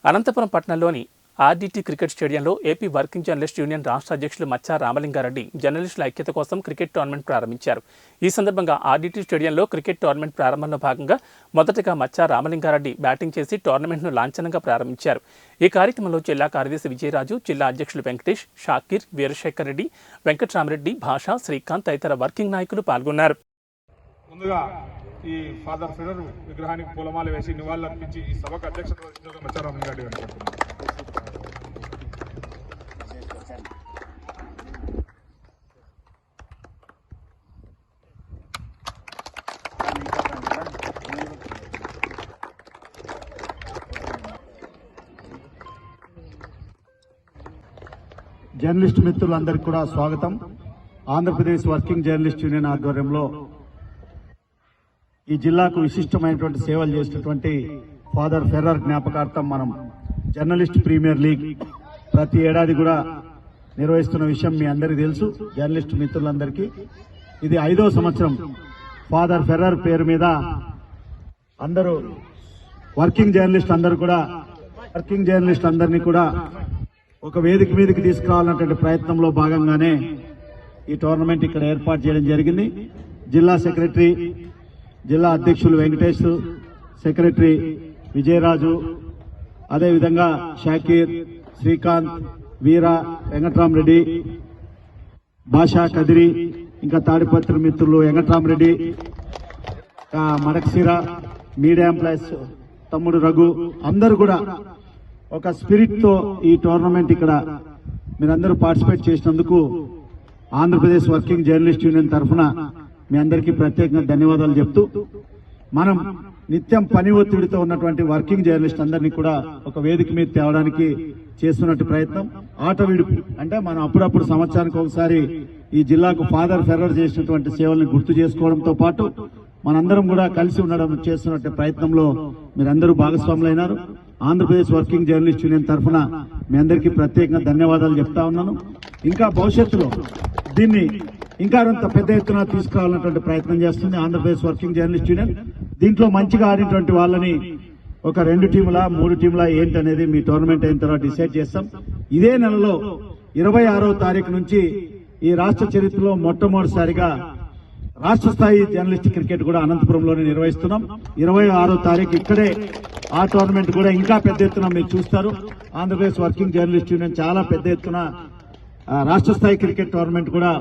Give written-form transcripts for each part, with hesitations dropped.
అనంతపురం పట్టణంలోని RDT cricket స్టేడియంలో AP working journalist union రాష్ట్ర అధ్యక్షులు మచ్చా రామలింగారెడ్డి జర్నలిస్టుల ఐక్యత కోసం క్రికెట్ టోర్నమెంట్ ప్రారంభించారు. ఈ సందర్భంగా ఆర్డీటీ స్టేడియంలో క్రికెట్ టోర్నమెంట్ ప్రారంభంలో భాగంగా మొదటగా మచ్చా రామలింగారెడ్డి బ్యాటింగ్ చేసి టోర్నమెంట్ను లాంఛనంగా ప్రారంభించారు. ఈ కార్యక్రమంలో జిల్లా కార్యదర్శి విజయరాజు, జిల్లా అధ్యక్షులు వెంకటేష్, షాకీర్, వీరశేఖర్ రెడ్డి, వెంకటరామరెడ్డి, భాష, శ్రీకాంత్ తదితర వర్కింగ్ నాయకులు పాల్గొన్నారు. ఈ ఫాదర్ ఫెడరర్ విగ్రహానికి పూలమాల వేసి నివాళులర్పించి ఈ సభకు అధ్యక్షత వహించిన మచ్చా రామలింగారెడ్డి గారు జర్నలిస్ట్ మిత్రులందరికీ కూడా స్వాగతం. ఆంధ్రప్రదేశ్ వర్కింగ్ జర్నలిస్ట్ యూనియన్ ఆధ్వర్యంలో ఈ జిల్లాకు విశిష్టమైనటువంటి సేవలు చేసినటువంటి ఫాదర్ ఫెర్రర్ జ్ఞాపకార్థం మనం జర్నలిస్ట్ ప్రీమియర్ లీగ్ ప్రతి ఏడాది కూడా నిర్వహిస్తున్న విషయం మీ అందరికీ తెలుసు. జర్నలిస్ట్ మిత్రులందరికీ ఇది 5వ సంవత్సరం. ఫాదర్ ఫెర్రర్ పేరు మీద అందరూ వర్కింగ్ జర్నలిస్ట్ అందరినీ కూడా ఒక వేదిక మీదకి తీసుకురావాలన్నటువంటి ప్రయత్నంలో భాగంగానే ఈ టోర్నమెంట్ ఇక్కడ ఏర్పాటు చేయడం జరిగింది. జిల్లా సెక్రటరీ, జిల్లా అధ్యక్షులు వెంకటేష్, సెక్రటరీ విజయరాజు, అదేవిధంగా షాకీర్, శ్రీకాంత్, వీర, వెంకటరామరెడ్డి, భాషా, కదిరి, ఇంకా తాడిపత్రి మిత్రులు వెంకటరామరెడ్డి, మడక్సీర, మీడియా ఎంప్లాయీస్ తమ్ముడు రఘు, అందరూ కూడా ఒక స్పిరిట్ తో ఈ టోర్నమెంట్ ఇక్కడ మీరందరూ పార్టిసిపేట్ చేసినందుకు ఆంధ్రప్రదేశ్ వర్కింగ్ జర్నలిస్ట్ యూనియన్ తరఫున మీ అందరికీ ప్రత్యేకంగా ధన్యవాదాలు చెప్తూ, మనం నిత్యం పని ఒత్తిడితో ఉన్నటువంటి వర్కింగ్ జర్నలిస్ట్ అందరినీ కూడా ఒక వేదిక మీద తేవడానికి చేస్తున్నట్టు ప్రయత్నం. ఆట విడుపు అంటే మనం అప్పుడప్పుడు సంవత్సరానికి ఒకసారి ఈ జిల్లాకు ఫాదర్ ఫెర్రర్ చేసినటువంటి సేవల్ని గుర్తు చేసుకోవడంతో పాటు మనందరం కూడా కలిసి ఉండడం చేస్తున్నట్టు ప్రయత్నంలో మీరందరూ భాగస్వాములైనారు. ఆంధ్రప్రదేశ్ వర్కింగ్ జర్నలిస్ట్ యూనియన్ తరఫున మీ అందరికీ ప్రత్యేకంగా ధన్యవాదాలు చెప్తా ఉన్నాను. ఇంకా భవిష్యత్తులో దీన్ని ఇంకా కొంత పెద్ద ఎత్తున తీసుకురావాలన్నటువంటి ప్రయత్నం చేస్తుంది ఆంధ్రప్రదేశ్ వర్కింగ్ జర్నలిస్ట్ యూనియన్. దీంట్లో మంచిగా ఆడినటువంటి వాళ్ళని ఒక 2 టీములా 3 టీములా ఏంటనేది మీ టోర్నమెంట్ అయిన తర్వాత డిసైడ్ చేస్తాం. ఇదే నెలలో 26వ తారీఖు నుంచి ఈ రాష్ట్ర చరిత్రలో మొట్టమొదటిసారిగా రాష్ట్ర స్థాయి జర్నలిస్ట్ క్రికెట్ కూడా అనంతపురంలోనే నిర్వహిస్తున్నాం. 26వ తారీఖు ఇక్కడే ఆ టోర్నమెంట్ కూడా ఇంకా పెద్ద ఎత్తున మీరు చూస్తారు. ఆంధ్రప్రదేశ్ వర్కింగ్ జర్నలిస్ట్ యూనియన్ చాలా పెద్ద ఎత్తున రాష్ట్ర స్థాయి క్రికెట్ టోర్నమెంట్ కూడా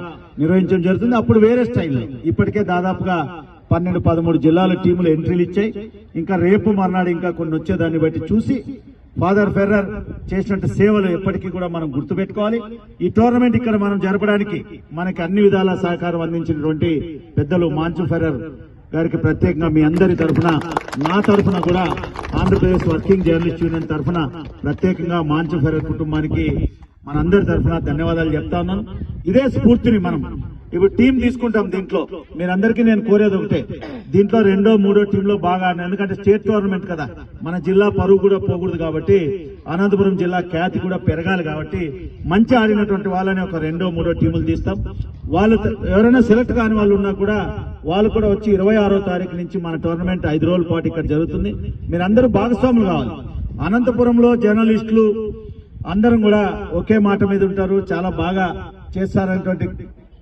నిర్వహించడం జరుగుతుంది. అప్పుడు వేరే స్టైల్లో ఇప్పటికే దాదాపుగా 12-13 జిల్లాల టీములు ఎంట్రీలు ఇచ్చాయి. ఇంకా రేపు మర్నాడు ఇంకా కొన్ని వచ్చేదాన్ని బట్టి చూసి ఫాదర్ ఫెర్రర్ చేసినట్టు సేవలు ఎప్పటికీ కూడా మనం గుర్తుపెట్టుకోవాలి. ఈ టోర్నమెంట్ ఇక్కడ మనం జరపడానికి మనకి అన్ని విధాల సహకారం అందించినటువంటి పెద్దలు మాంచు ఫెర్రర్ గారికి ప్రత్యేకంగా మీ అందరి తరఫున, నా తరఫున కూడా ఆంధ్రప్రదేశ్ వర్కింగ్ జర్నలిస్ట్ యూనియన్ తరఫున ప్రత్యేకంగా మాంచు ఫెర్రర్ కుటుంబానికి మనందరి తరఫున ధన్యవాదాలు చెప్తా ఉన్నాను. ఇదే స్ఫూర్తిని మనం ఇప్పుడు టీం తీసుకుంటాం. దీంట్లో మీరందరికీ నేను కోరేది ఒకటే, దీంట్లో 2వ 3వ టీంలో బాగా, ఎందుకంటే స్టేట్ టోర్నమెంట్ కదా, మన జిల్లా పరువు కూడా పోకూడదు కాబట్టి, అనంతపురం జిల్లా ఖ్యాతి కూడా పెరగాలి కాబట్టి మంచి ఆడినటువంటి వాళ్ళని ఒక 2వ 3వ టీములు తీస్తాం. వాళ్ళు ఎవరైనా సెలెక్ట్ కాని వాళ్ళు ఉన్నా కూడా వాళ్ళు కూడా వచ్చి 26వ తారీఖు నుంచి మన టోర్నమెంట్ 5 రోజుల పాటు ఇక్కడ జరుగుతుంది. మీరందరూ భాగస్వాములు కావాలి. అనంతపురంలో జర్నలిస్టులు అందరం కూడా ఒకే మాట మీద ఉంటారు, చాలా బాగా చేస్తారనేటువంటి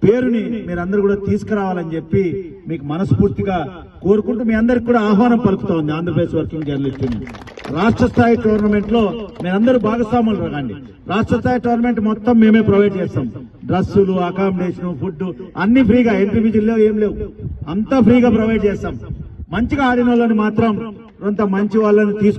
పేరుని మీరందరూ కూడా తీసుకురావాలని చెప్పి మీకు మనస్ఫూర్తిగా కోరుకుంటూ మీ అందరికి కూడా ఆహ్వానం పలుకుతా ఉంది ఆంధ్రప్రదేశ్ వర్కింగ్ జర్నలిస్ట్ యూనియన్. రాష్ట్ర స్థాయి టోర్నమెంట్ లో మీరందరూ భాగస్వాములు రండి. రాష్ట్ర స్థాయి టోర్నమెంట్ మొత్తం మేమే ప్రొవైడ్ చేస్తాం. డ్రెస్సులు, అకామిడేషన్, ఫుడ్ అన్ని ఫ్రీగా, ఎంట్రీ ఫీజులు ఏం లేవు, అంతా ఫ్రీగా ప్రొవైడ్ చేస్తాం. మంచిగా ఆడిన వాళ్ళని మాత్రం కొంత మంచి వాళ్ళని తీసుకు